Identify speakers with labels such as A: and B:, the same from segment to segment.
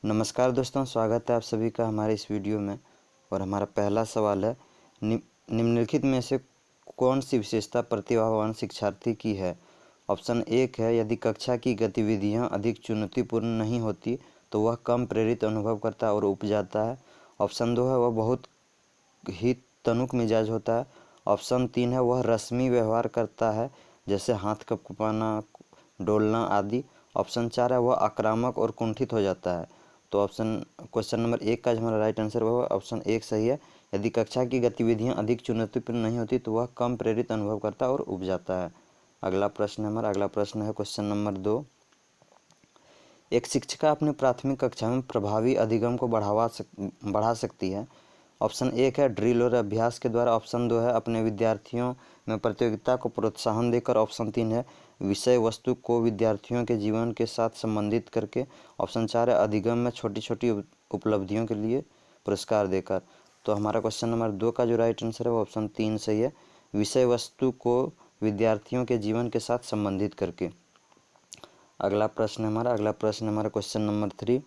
A: नमस्कार दोस्तों, स्वागत है आप सभी का हमारे इस वीडियो में। और हमारा पहला सवाल है, निम्नलिखित में से कौन सी विशेषता प्रतिभावान शिक्षार्थी की है। ऑप्शन एक है, यदि कक्षा की गतिविधियां अधिक चुनौतीपूर्ण नहीं होती तो वह कम प्रेरित अनुभव करता और ऊब जाता है। ऑप्शन दो है, वह बहुत ही तनुक मिजाज होता है। ऑप्शन तीन है, वह रस्मी व्यवहार करता है जैसे हाथ कँपाना, डोलना आदि। ऑप्शन चार है, वह आक्रामक और कुंठित हो जाता है। तो क्वेश्चन नंबर एक का जो हमारा राइट आंसर वह ऑप्शन एक सही है। यदि कक्षा की गतिविधियां अधिक चुनौतीपूर्ण नहीं होती तो वह कम प्रेरित अनुभव करता और ऊब जाता है। अगला प्रश्न है क्वेश्चन नंबर दो। एक शिक्षिका अपनी प्राथमिक कक्षा में प्रभावी अधिगम को बढ़ा सकती है। ऑप्शन एक है, ड्रिल और अभ्यास के द्वारा। ऑप्शन दो है, अपने विद्यार्थियों में प्रतियोगिता को प्रोत्साहन देकर। ऑप्शन तीन है, विषय वस्तु को विद्यार्थियों के जीवन के साथ संबंधित करके। ऑप्शन चार है, अधिगम में छोटी छोटी उपलब्धियों के लिए पुरस्कार देकर। तो हमारा क्वेश्चन नंबर दो का जो राइट आंसर है वो ऑप्शन तीन सही है, विषय वस्तु को विद्यार्थियों के जीवन के साथ संबंधित करके। अगला प्रश्न हमारा क्वेश्चन नंबर थ्री।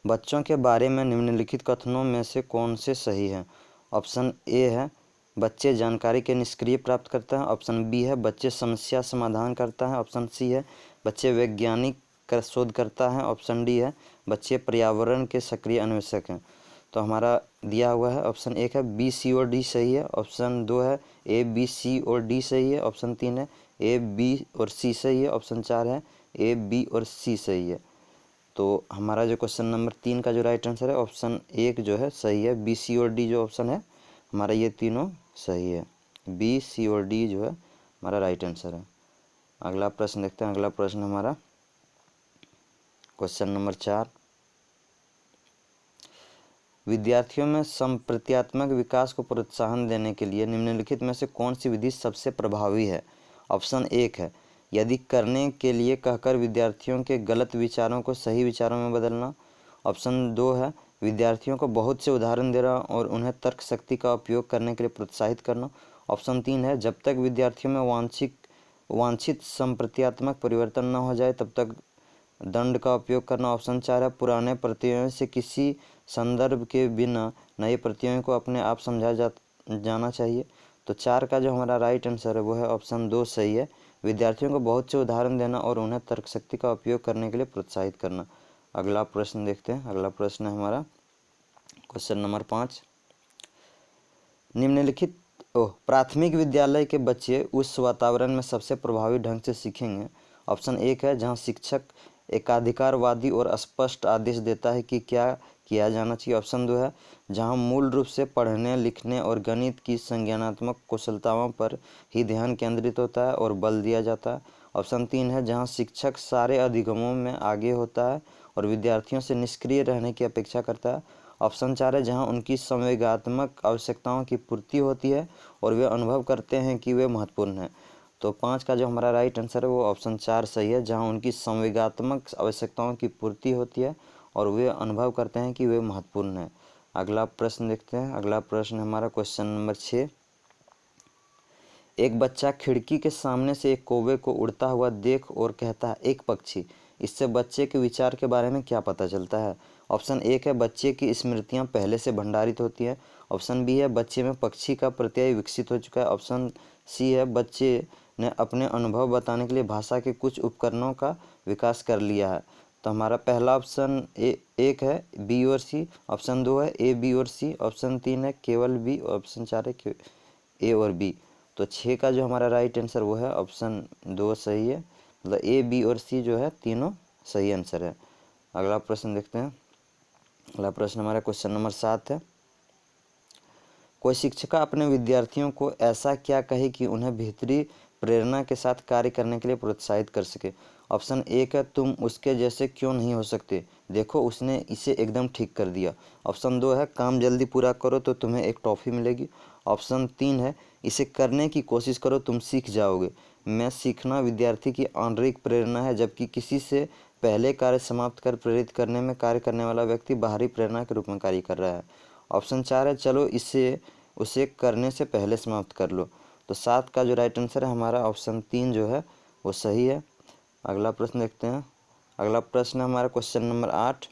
A: बच्चों के बारे में निम्नलिखित कथनों में से कौन से सही हैं। ऑप्शन ए है, बच्चे जानकारी के निष्क्रिय प्राप्त करता है। ऑप्शन बी है, बच्चे समस्या समाधान करता है। ऑप्शन सी है, बच्चे वैज्ञानिक का शोध करता है। ऑप्शन डी है, बच्चे पर्यावरण के सक्रिय अन्वेषक हैं। तो हमारा दिया हुआ है ऑप्शन एक है, बी सी और डी सही है। ऑप्शन दो है, ए बी सी और डी सही है। ऑप्शन तीन है, ए बी और सी सही है। ऑप्शन चार है, ए बी और सी सही है। तो हमारा जो क्वेश्चन नंबर तीन का जो राइट आंसर है ऑप्शन एक जो है सही है, बी सी और डी जो ऑप्शन है हमारा ये तीनों सही है। बी सी और डी जो है हमारा राइट आंसर है। अगला प्रश्न देखते हैं। अगला प्रश्न हमारा क्वेश्चन नंबर चार। विद्यार्थियों में संप्रत्यात्मक विकास को प्रोत्साहन देने के लिए निम्नलिखित में से कौन सी विधि सबसे प्रभावी है। ऑप्शन एक है, यदि करने के लिए कहकर विद्यार्थियों के गलत विचारों को सही विचारों में बदलना। ऑप्शन दो है, विद्यार्थियों को बहुत से उदाहरण देना और उन्हें तर्क शक्ति का उपयोग करने के लिए प्रोत्साहित करना। ऑप्शन तीन है, जब तक विद्यार्थियों में वांछित संप्रत्यात्मक परिवर्तन न हो जाए तब तक दंड का उपयोग करना। ऑप्शन चार है, पुराने प्रतियों से किसी संदर्भ के बिना नए प्रतियों को अपने आप जाना चाहिए। तो चार का जो हमारा राइट आंसर है वो है ऑप्शन दो सही है, विद्यार्थियों को बहुत से उदाहरण देना और उन्हें तर्क शक्ति का उपयोग करने के लिए प्रोत्साहित करना। अगला प्रश्न देखते हैं। अगला प्रश्न है हमारा क्वेश्चन नंबर पाँच। निम्नलिखित प्राथमिक विद्यालय के बच्चे उस वातावरण में सबसे प्रभावी ढंग से सीखेंगे। ऑप्शन एक है, जहां शिक्षक एकाधिकारवादी और स्पष्ट आदेश देता है कि क्या किया जाना चाहिए। ऑप्शन दो है, जहां मूल रूप से पढ़ने लिखने और गणित की संज्ञानात्मक कुशलताओं पर ही ध्यान केंद्रित होता है और बल दिया जाता है। ऑप्शन तीन है, जहां शिक्षक सारे अधिगमों में आगे होता है और विद्यार्थियों से निष्क्रिय रहने की अपेक्षा करता है। ऑप्शन चार है, जहां उनकी संवेगात्मक आवश्यकताओं की पूर्ति होती है और वे अनुभव करते हैं कि वे महत्वपूर्ण हैं। तो पाँच का जो हमारा राइट आंसर है वो ऑप्शन चार सही है, जहां उनकी संवेगात्मक आवश्यकताओं की पूर्ति होती है और वे अनुभव करते हैं कि वे महत्वपूर्ण हैं। अगला प्रश्न देखते हैं। अगला प्रश्न हमारा क्वेश्चन नंबर छः। एक बच्चा खिड़की के सामने से एक कौवे को उड़ता हुआ देख और कहता है, एक पक्षी। इससे बच्चे के विचार के बारे में क्या पता चलता है। ऑप्शन एक है, बच्चे की स्मृतियां पहले से भंडारित होती हैं। ऑप्शन बी है, बच्चे में पक्षी का प्रत्यय विकसित हो चुका है। ऑप्शन सी है, बच्चे ने अपने अनुभव बताने के लिए भाषा के कुछ उपकरणों का विकास कर लिया है। तो हमारा पहला ऑप्शन एक है, बी और सी। ऑप्शन दो है, ए बी और सी। ऑप्शन तीन है केवल बी। ऑप्शन चार है ए और बी। तो छः का जो हमारा राइट आंसर वो है ऑप्शन दो सही है, मतलब ए बी और सी जो है तीनों सही आंसर है। अगला प्रश्न देखते हैं। अगला प्रश्न हमारा क्वेश्चन नंबर सात है। कोई शिक्षिका अपने विद्यार्थियों को ऐसा क्या कहे कि उन्हें भीतरी प्रेरणा के साथ कार्य करने के लिए प्रोत्साहित कर सके। ऑप्शन एक है, तुम उसके जैसे क्यों नहीं हो सकते, देखो उसने इसे एकदम ठीक कर दिया। ऑप्शन दो है, काम जल्दी पूरा करो तो तुम्हें एक टॉफ़ी मिलेगी। ऑप्शन तीन है, इसे करने की कोशिश करो तुम सीख जाओगे। मैं सीखना विद्यार्थी की आंतरिक प्रेरणा है, जबकि किसी से पहले कार्य समाप्त कर प्रेरित करने में कार्य करने वाला व्यक्ति बाहरी प्रेरणा के रूप में कार्य कर रहा है। ऑप्शन चार है, चलो उसे करने से पहले समाप्त कर लो। तो सात का जो राइट आंसर है हमारा ऑप्शन तीन जो है वो सही है। अगला प्रश्न देखते हैं। अगला प्रश्न हमारा क्वेश्चन नंबर आठ।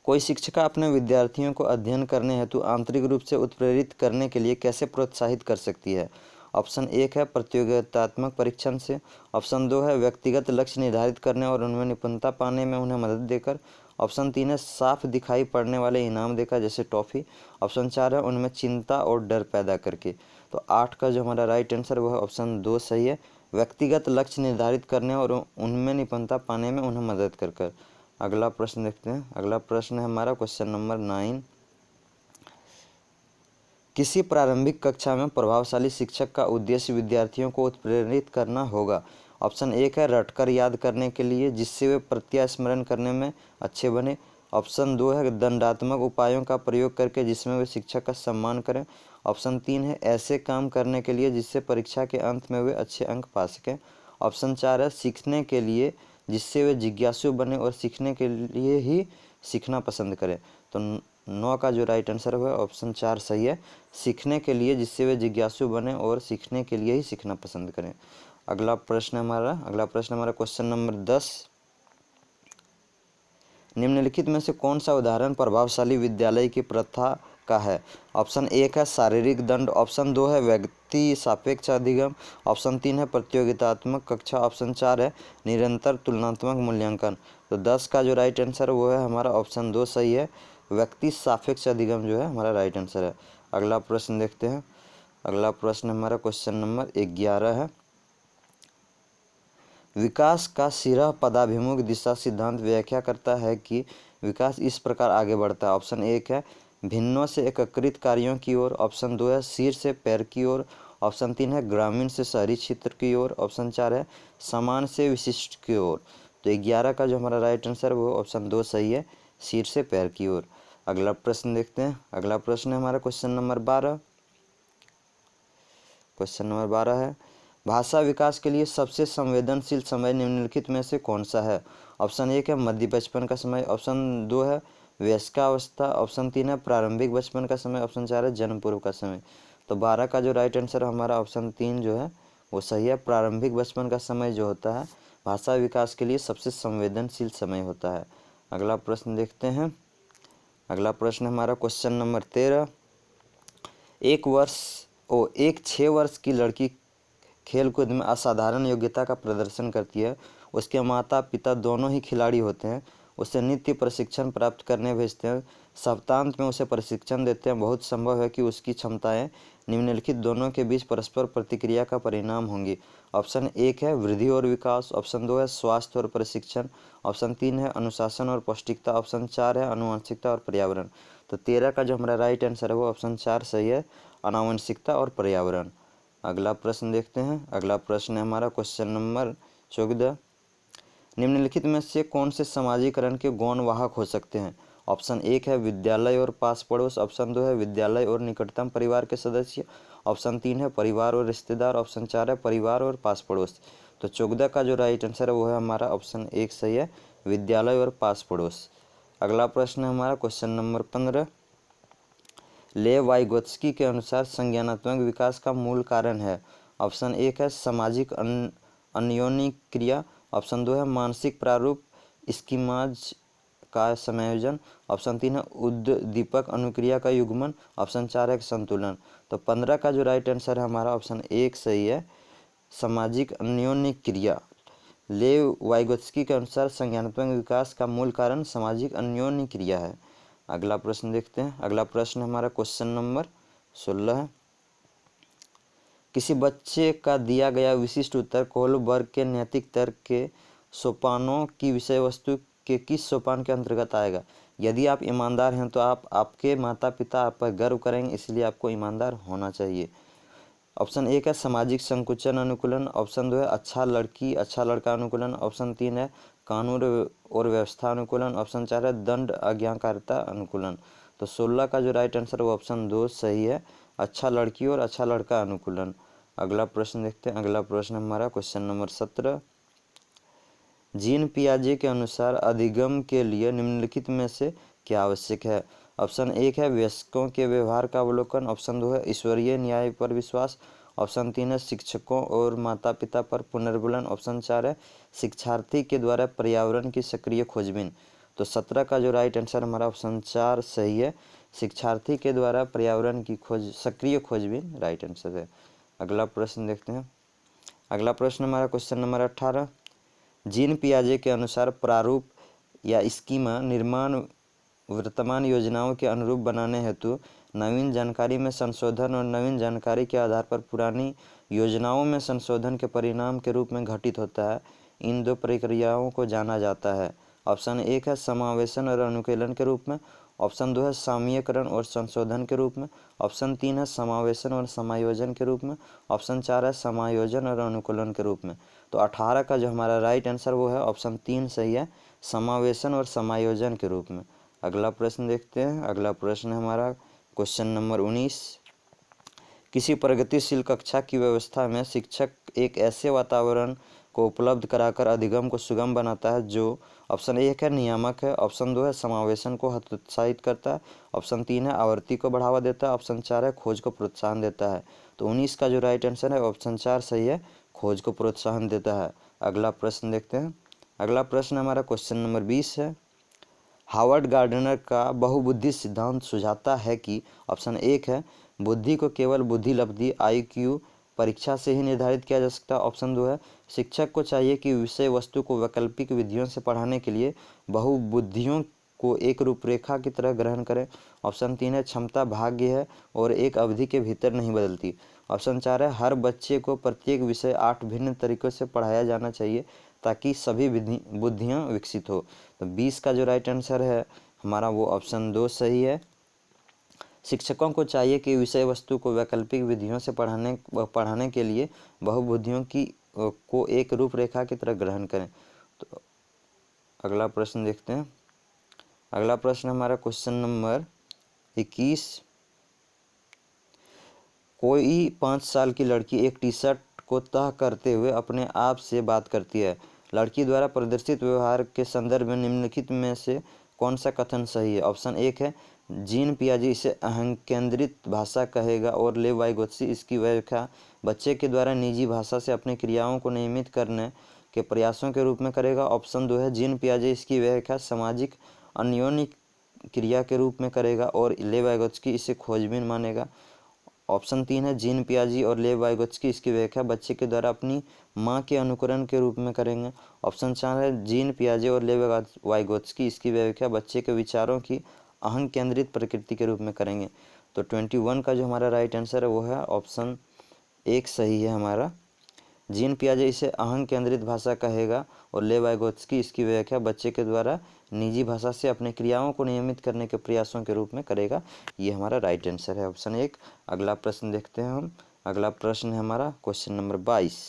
A: कोई शिक्षिका अपने विद्यार्थियों को अध्ययन करने हेतु आंतरिक रूप से उत्प्रेरित करने के लिए कैसे प्रोत्साहित कर सकती है? ऑप्शन 1 है प्रतियोगितात्मक परीक्षण से। ऑप्शन 2 है व्यक्तिगत लक्ष्य निर्धारित करने और उनमें निपुणता पाने में उन्हें मदद देकर। ऑप्शन 3 है साफ दिखाई पड़ने वाले इनाम देकर, जैसे टॉफ़ी। ऑप्शन 4 है उनमें चिंता और डर पैदा करके। तो 8 का जो हमारा राइट आंसर वो है ऑप्शन 2 सही है, व्यक्तिगत लक्ष्य निर्धारित करने और उनमें निपुणता पाने में उन्हें मदद कर। अगला प्रश्न देखते हैं। अगला प्रश्न है हमारा क्वेश्चन नंबर 9। किसी प्रारंभिक कक्षा में प्रभावशाली शिक्षक का उद्देश्य विद्यार्थियों को उत्प्रेरित करना होगा। ऑप्शन 1 है रटकर याद करने के लिए, जिससे वे प्रत्यास्मरण करने में अच्छे बने। ऑप्शन 2 है दंडात्मक उपायों का प्रयोग करके, जिसमें वे शिक्षक का सम्मान करें। ऑप्शन 3 है ऐसे काम करने के लिए जिससे परीक्षा के अंत में वे अच्छे अंक पा सकें। ऑप्शन 4 है सीखने के लिए, जिससे वे जिज्ञासु बने और सीखने के लिए ही सीखना पसंद करें। तो 9 का जो राइट आंसर है ऑप्शन 4 सही है, सीखने के लिए, जिससे वे जिज्ञासु बने और सीखने के लिए ही सीखना पसंद करें। अगला प्रश्न हमारा क्वेश्चन नंबर 10। निम्नलिखित में से कौन सा उदाहरण प्रभावशाली विद्यालय की प्रथा का है? ऑप्शन 1 है शारीरिक दंड। ऑप्शन 2 है व्यक्ति सापेक्ष अधिगम। ऑप्शन 3 है प्रतियोगितात्मक कक्षा। ऑप्शन 4 है निरंतर तुलनात्मक मूल्यांकन। तो 10 का जो राइट आंसर वो है हमारा ऑप्शन 2 सही है, व्यक्ति सापेक्ष अधिगम जो है हमारा राइट आंसर है। अगला प्रश्न देखते हैं। अगला प्रश्न हमारा क्वेश्चन नंबर 11 है। विकास का सिरा पदाभिमुख दिशा सिद्धांत व्याख्या करता है कि विकास इस प्रकार आगे बढ़ता है। ऑप्शन 1 है भिन्नों से एकीकृत कार्यों की ओर। ऑप्शन 2 है सिर से पैर की ओर। ऑप्शन 3 है ग्रामीण से शहरी क्षेत्र की ओर। ऑप्शन 4 है समान से विशिष्ट की ओर। तो 11 का जो हमारा राइट आंसर वो ऑप्शन 2 सही है, सिर से पैर की ओर। अगला प्रश्न देखते हैं। अगला प्रश्न है हमारा क्वेश्चन नंबर 12। क्वेश्चन नंबर 12 है भाषा विकास के लिए सबसे संवेदनशील समय निम्नलिखित में से कौन सा है? ऑप्शन 1 है मध्य बचपन का समय। ऑप्शन 2 है वयस्कावस्था। ऑप्शन 3 है प्रारंभिक बचपन का समय। ऑप्शन 4 है जन्म पूर्व का समय। तो 12 का जो राइट आंसर हमारा ऑप्शन 3 जो है वो सही है, प्रारंभिक बचपन का समय जो होता है भाषा विकास के लिए सबसे संवेदनशील समय होता है। अगला प्रश्न देखते हैं। अगला प्रश्न हमारा क्वेश्चन नंबर 13। एक 6 वर्ष की लड़की खेलकूद में असाधारण योग्यता का प्रदर्शन करती है। उसके माता पिता दोनों ही खिलाड़ी होते हैं। उसे नित्य प्रशिक्षण प्राप्त करने भेजते हैं, सप्तांत में उसे प्रशिक्षण देते हैं। बहुत संभव है कि उसकी क्षमताएं निम्नलिखित दोनों के बीच परस्पर प्रतिक्रिया का परिणाम होंगी। ऑप्शन 1 है वृद्धि और विकास। ऑप्शन 2 है स्वास्थ्य और प्रशिक्षण। ऑप्शन 3 है अनुशासन और पौष्टिकता। ऑप्शन 4 है आनुवंशिकता और पर्यावरण। तो 13 का जो हमारा राइट आंसर है वो ऑप्शन 4 सही है, आनुवंशिकता और पर्यावरण। अगला प्रश्न देखते हैं। अगला प्रश्न है हमारा क्वेश्चन नंबर 14। निम्नलिखित में से कौन से समाजीकरण के गौण वाहक हो सकते हैं? ऑप्शन 1 है विद्यालय और पास पड़ोस। ऑप्शन 2 है विद्यालय और निकटतम परिवार के सदस्य। ऑप्शन 3 है परिवार और रिश्तेदार। ऑप्शन 4 है परिवार और पास पड़ोस। तो 14 का जो राइट आंसर है वो है हमारा ऑप्शन 1 सही है, विद्यालय और पास पड़ोस। अगला प्रश्न है हमारा क्वेश्चन नंबर 15। लेव वाइगोत्स्की के अनुसार संज्ञानात्मक विकास का मूल कारण है। ऑप्शन 1 है सामाजिक अन्योन्यक्रिया। ऑप्शन 2 है मानसिक प्रारूप स्कीमाज का संयोजन। ऑप्शन 3 है उद्दीपक अनुक्रिया का युग्मन। ऑप्शन 4 है संतुलन। तो 15 का जो राइट आंसर है हमारा ऑप्शन 1 सही है, सामाजिक अन्योन्यक्रिया। लेव वाइगोत्स्की के अनुसार संज्ञानात्मक विकास का मूल कारण सामाजिक अन्योन्यक्रिया है। अगला प्रश्न देखते हैं। अगला प्रश्न हमारा क्वेश्चन नंबर 16 है। किसी बच्चे का दिया गया विशिष्ट उत्तर कोहलबर्ग के नैतिक तर्क के सोपानों की विषय वस्तु के किस सोपान के अंतर्गत आएगा? यदि आप ईमानदार हैं तो आपके माता पिता आप पर गर्व करेंगे, इसलिए आपको ईमानदार होना चाहिए। ऑप्शन 1 है सामाजिक संकुचन अनुकूलन। ऑप्शन 2 है अच्छा लड़की अच्छा लड़का अनुकूलन। ऑप्शन 3 है कानून और व्यवस्था अनुकूलन। ऑप्शन 4 है दंड आज्ञाकारिता अनुकूलन। तो 16 का जो राइट आंसर वो ऑप्शन 2 सही है, अच्छा लड़की और अच्छा लड़का अनुकूलन। अगला प्रश्न देखते हैं। अगला प्रश्न हमारा क्वेश्चन नंबर 17। जीन पियाजे के अनुसार अधिगम के लिए निम्नलिखित में से क्या आवश्यक है? ऑप्शन 1 है वयस्कों के व्यवहार का अवलोकन। ऑप्शन 2 है ईश्वरीय न्याय पर विश्वास। ऑप्शन 3 है शिक्षकों और माता पिता पर पुनर्बुलन। ऑप्शन 4 है शिक्षार्थी के द्वारा पर्यावरण की सक्रिय खोजबीन। तो 17 का जो राइट आंसर हमारा ऑप्शन 4 सही है। शिक्षार्थी के द्वारा पर्यावरण की खोज, सक्रिय खोजबीन राइट आंसर है। अगला प्रश्न देखते हैं। अगला प्रश्न हमारा क्वेश्चन नंबर 18। जीन पियाजे के अनुसार प्रारूप या स्कीमा निर्माण वर्तमान योजनाओं के अनुरूप बनाने हेतु नवीन जानकारी में संशोधन और नवीन जानकारी के आधार पर पुरानी योजनाओं में संशोधन के परिणाम के रूप में घटित होता है। इन दो प्रक्रियाओं को जाना जाता है। ऑप्शन 1 है समावेशन और अनुकूलन के रूप में, ऑप्शन 2 है साम्यीकरण और संशोधन के रूप में, ऑप्शन 3 है समावेशन और समायोजन के रूप में, ऑप्शन 4 है समायोजन और अनुकूलन के रूप में। तो 18 का जो हमारा राइट आंसर वो है ऑप्शन 3 सही है, समावेशन और समायोजन के रूप में। अगला प्रश्न देखते हैं। अगला प्रश्न है हमारा क्वेश्चन नंबर 19। किसी प्रगतिशील कक्षा की व्यवस्था में शिक्षक एक ऐसे वातावरण को उपलब्ध कराकर अधिगम को सुगम बनाता है जो ऑप्शन 1 है नियामक है, ऑप्शन 2 है समावेशन को हतोत्साहित करता है, ऑप्शन 3 है आवृत्ति को बढ़ावा देता है, ऑप्शन 4 है खोज को प्रोत्साहन देता है। तो 19 का जो राइट आंसर है ऑप्शन 4 सही है, खोज को प्रोत्साहन देता है। अगला प्रश्न देखते हैं। अगला प्रश्न हमारा क्वेश्चन नंबर 20 है। हावर्ड गार्डनर का बहुबुद्धि सिद्धांत सुझाता है कि ऑप्शन 1 है बुद्धि को केवल बुद्धि लब्धि IQ परीक्षा से ही निर्धारित किया जा सकता है, ऑप्शन 2 है शिक्षक को चाहिए कि विषय वस्तु को वैकल्पिक विधियों से पढ़ाने के लिए बहुबुद्धियों को एक रूपरेखा की तरह ग्रहण करें, ऑप्शन 3 है क्षमता भाग्य है और एक अवधि के भीतर नहीं बदलती, ऑप्शन 4 है हर बच्चे को प्रत्येक विषय 8 भिन्न तरीकों से पढ़ाया जाना चाहिए ताकि सभी बुद्धियाँ विकसित हो। तो 20 का जो राइट आंसर है हमारा वो ऑप्शन 2 सही है। शिक्षकों को चाहिए कि विषय वस्तु को वैकल्पिक विधियों से पढ़ाने के लिए बहुबुद्धियों को एक रूपरेखा की तरह ग्रहण करें। तो अगला प्रश्न देखते हैं। अगला प्रश्न हमारा क्वेश्चन नंबर 21। कोई 5 साल की लड़की एक टी शर्ट को तह करते हुए अपने आप से बात करती है। लड़की द्वारा प्रदर्शित व्यवहार के संदर्भ में निम्नलिखित में से कौन सा कथन सही है? ऑप्शन 1 है जीन पियाजे इसे अहंकेंद्रित भाषा कहेगा और लेव वाइगोत्स्की इसकी व्याख्या बच्चे के द्वारा निजी भाषा से अपनी क्रियाओं को नियमित करने के प्रयासों के रूप में करेगा। ऑप्शन 2 है जीन पियाजे इसकी व्याख्या सामाजिक अन्योन्य क्रिया के रूप में करेगा और लेव वाइगोत्स्की इसे खोजबीन मानेगा। ऑप्शन 3 है जीन पियाजे और लेव वाइगोत्स्की इसकी व्याख्या बच्चे के द्वारा अपनी माँ के अनुकरण के रूप में करेंगे। ऑप्शन 4 है जीन पियाजे और लेव वाइगोत्स्की इसकी व्याख्या बच्चे के विचारों की अहं केंद्रित प्रकृति के रूप में करेंगे। तो 21 का जो हमारा राइट आंसर है वो है ऑप्शन 1 सही है हमारा। जीन पियाजे इसे अहं केंद्रित भाषा कहेगा और लेव वाइगोत्स्की इसकी व्याख्या बच्चे के द्वारा निजी भाषा से अपने क्रियाओं को नियमित करने के प्रयासों के रूप में करेगा। ये हमारा राइट आंसर है ऑप्शन 1। अगला प्रश्न देखते हैं हम। अगला प्रश्न है हमारा क्वेश्चन नंबर 22।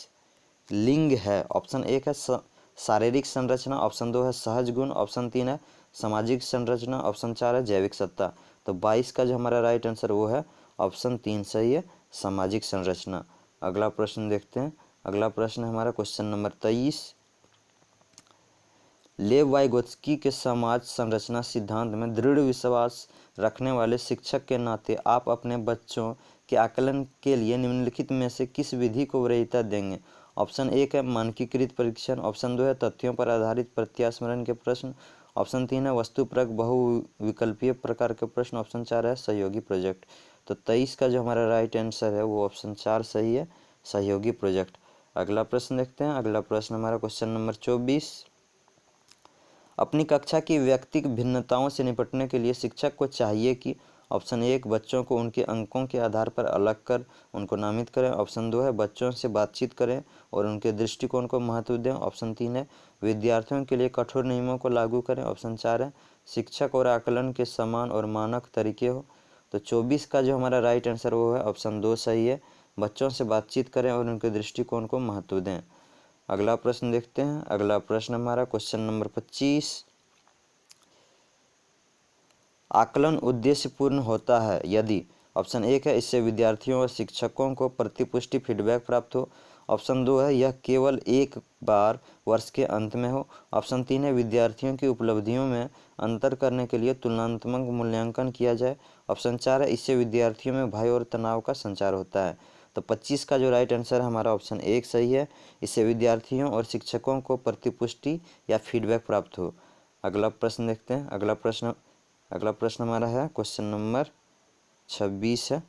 A: लिंग है ऑप्शन 1 है शारीरिक संरचना, ऑप्शन 2 है सहज गुण, ऑप्शन 3 है सामाजिक संरचना, ऑप्शन 4 है जैविक सत्ता। तो 22 का जो हमारा राइट आंसर वो है ऑप्शन 3 सही है, सामाजिक संरचना। अगला प्रश्न देखते हैं। अगला प्रश्न है हमारा क्वेश्चन नंबर 23। लेव वाइगोत्स्की के समाज संरचना सिद्धांत में दृढ़ विश्वास रखने वाले शिक्षक के नाते आप अपने बच्चों के आकलन के लिए निम्नलिखित में से किस विधि को वरीयता देंगे? ऑप्शन 1 है मानकीकृत परीक्षण, ऑप्शन 2 है तथ्यों पर आधारित प्रत्यास्मरण के प्रश्न, ऑप्शन 3 है वस्तुपरक बहुविकल्पीय प्रकार के प्रश्न, ऑप्शन 4 है सहयोगी प्रोजेक्ट। तो 23 का जो हमारा राइट आंसर है वो ऑप्शन 4 सही है, सहयोगी प्रोजेक्ट। अगला प्रश्न देखते हैं। अगला प्रश्न हमारा क्वेश्चन नंबर 24। अपनी कक्षा की व्यक्तिगत भिन्नताओं से निपटने के लिए शिक्षक को चाहिए कि ऑप्शन 1 बच्चों को उनके अंकों के आधार पर अलग कर उनको नामित करें, ऑप्शन 2 है बच्चों से बातचीत करें और उनके दृष्टिकोण को महत्व दें, ऑप्शन 3 है विद्यार्थियों के लिए कठोर नियमों को लागू करें, ऑप्शन 4 है शिक्षक और आकलन के समान और मानक तरीके हो। तो 24 का जो हमारा राइट आंसर वो है ऑप्शन 2 सही है, बच्चों से बातचीत करें और उनके दृष्टिकोण को महत्व दें। अगला प्रश्न देखते हैं। अगला प्रश्न हमारा क्वेश्चन नंबर 25। आकलन उद्देश्यपूर्ण होता है यदि ऑप्शन 1 है इससे विद्यार्थियों और शिक्षकों को प्रतिपुष्टि फीडबैक प्राप्त हो, ऑप्शन 2 है यह केवल एक बार वर्ष के अंत में हो, ऑप्शन 3 है विद्यार्थियों की उपलब्धियों में अंतर करने के लिए तुलनात्मक मूल्यांकन किया जाए, ऑप्शन 4 है इससे विद्यार्थियों में भय और तनाव का संचार होता है। तो 25 का जो राइट आंसर है हमारा ऑप्शन 1 सही है, इससे विद्यार्थियों और शिक्षकों को प्रतिपुष्टि या फीडबैक प्राप्त हो। अगला प्रश्न देखते हैं। अगला प्रश्न हमारा है क्वेश्चन नंबर 26 है।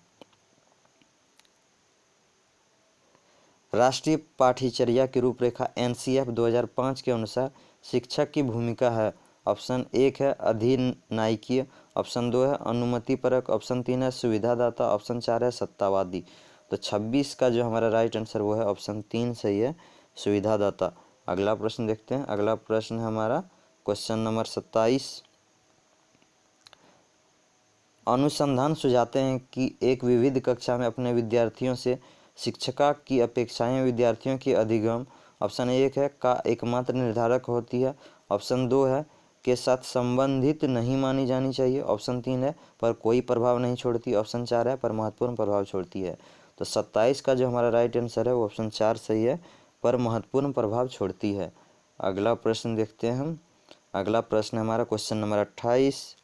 A: राष्ट्रीय पाठ्यचर्या की रूपरेखा NCF 2005 के अनुसार शिक्षक की भूमिका है। ऑप्शन 1 है अधिनायकीय, ऑप्शन 2 है अनुमतिपरक, ऑप्शन 3 है सुविधादाता, ऑप्शन 4 है सत्तावादी। तो 26 का जो हमारा राइट आंसर वो है ऑप्शन 3 सही है, सुविधादाता। अगला प्रश्न देखते हैं। अगला प्रश्न है हमारा क्वेश्चन नंबर 27। अनुसंधान सुझाते हैं कि एक विविध कक्षा में अपने विद्यार्थियों से शिक्षिका की अपेक्षाएं विद्यार्थियों की अधिगम, ऑप्शन 1 है का एकमात्र निर्धारक होती है, ऑप्शन 2 है के साथ संबंधित नहीं मानी जानी चाहिए, ऑप्शन 3 है पर कोई प्रभाव नहीं छोड़ती, ऑप्शन 4 है पर महत्वपूर्ण प्रभाव छोड़ती है। तो 27 का जो हमारा राइट आंसर है वो ऑप्शन 4 सही है, पर महत्वपूर्ण प्रभाव छोड़ती है। अगला प्रश्न देखते हैं हम। अगला प्रश्न हमारा क्वेश्चन नंबर 28।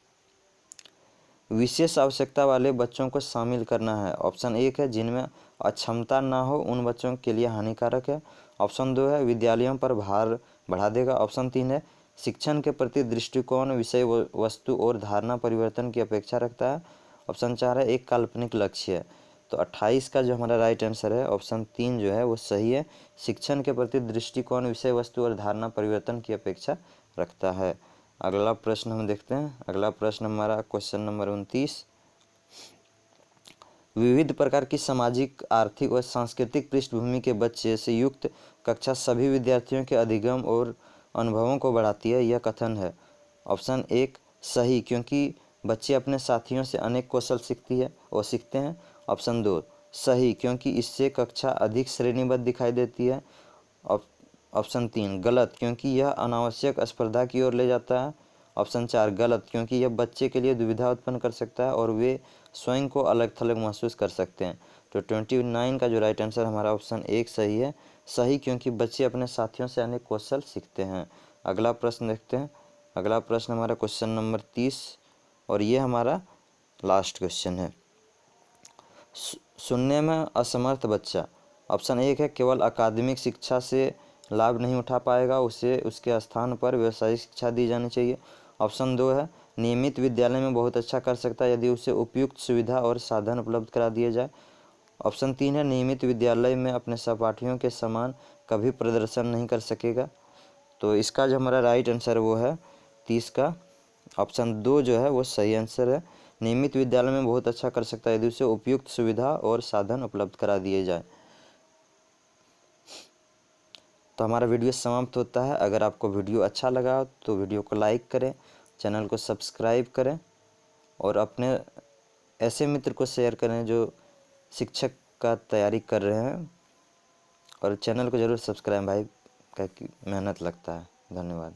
A: विशेष आवश्यकता वाले बच्चों को शामिल करना है। ऑप्शन 1 है जिनमें अक्षमता ना हो उन बच्चों के लिए हानिकारक है, ऑप्शन 2 है विद्यालयों पर भार बढ़ा देगा, ऑप्शन 3 है शिक्षण के प्रति दृष्टिकोण विषय वस्तु और धारणा परिवर्तन की अपेक्षा रखता है, ऑप्शन 4 है एक काल्पनिक लक्ष्य है। तो 28 का जो हमारा राइट आंसर है ऑप्शन 3 जो है वो सही है, शिक्षण के प्रति दृष्टिकोण विषय वस्तु और धारणा परिवर्तन की अपेक्षा रखता है। अगला प्रश्न हम देखते हैं। अगला प्रश्न हमारा क्वेश्चन नंबर 29। विविध प्रकार की सामाजिक, आर्थिक और सांस्कृतिक पृष्ठभूमि के बच्चे से युक्त कक्षा सभी विद्यार्थियों के अधिगम और अनुभवों को बढ़ाती है, यह कथन है। ऑप्शन 1 सही, क्योंकि बच्चे अपने साथियों से अनेक कौशल सीखते हैं, ऑप्शन 2 सही, क्योंकि इससे कक्षा अधिक श्रेणीबद्ध दिखाई देती है, ऑप्शन 3 गलत, क्योंकि यह अनावश्यक स्पर्धा की ओर ले जाता है, ऑप्शन 4 गलत, क्योंकि यह बच्चे के लिए दुविधा उत्पन्न कर सकता है और वे स्वयं को अलग थलग महसूस कर सकते हैं। तो 29 का जो राइट आंसर हमारा ऑप्शन 1 सही है, सही, क्योंकि बच्चे अपने साथियों से अनेक कौशल सीखते हैं। अगला प्रश्न देखते हैं। अगला प्रश्न हमारा क्वेश्चन नंबर 30 और ये हमारा लास्ट क्वेश्चन है। सुनने में असमर्थ बच्चा। ऑप्शन 1 है केवल अकादमिक शिक्षा से लाभ नहीं उठा पाएगा, उसे उसके स्थान पर व्यावसायिक शिक्षा दी जानी चाहिए, ऑप्शन 2 है नियमित विद्यालय में बहुत अच्छा कर सकता है यदि उसे उपयुक्त सुविधा और साधन उपलब्ध करा दिए जाए, ऑप्शन 3 है नियमित विद्यालय में अपने सहपाठियों के समान कभी प्रदर्शन नहीं कर सकेगा। तो इसका जो हमारा राइट आंसर वो है 30 का ऑप्शन 2 जो है वो सही आंसर है, नियमित विद्यालय में बहुत अच्छा कर सकता है यदि उसे उपयुक्त सुविधा और साधन उपलब्ध करा दिए जाए। तो हमारा वीडियो समाप्त होता है। अगर आपको वीडियो अच्छा लगा तो वीडियो को लाइक करें, चैनल को सब्सक्राइब करें और अपने ऐसे मित्र को शेयर करें जो शिक्षक का तैयारी कर रहे हैं, और चैनल को ज़रूर सब्सक्राइब भाई, क्योंकि मेहनत लगता है। धन्यवाद।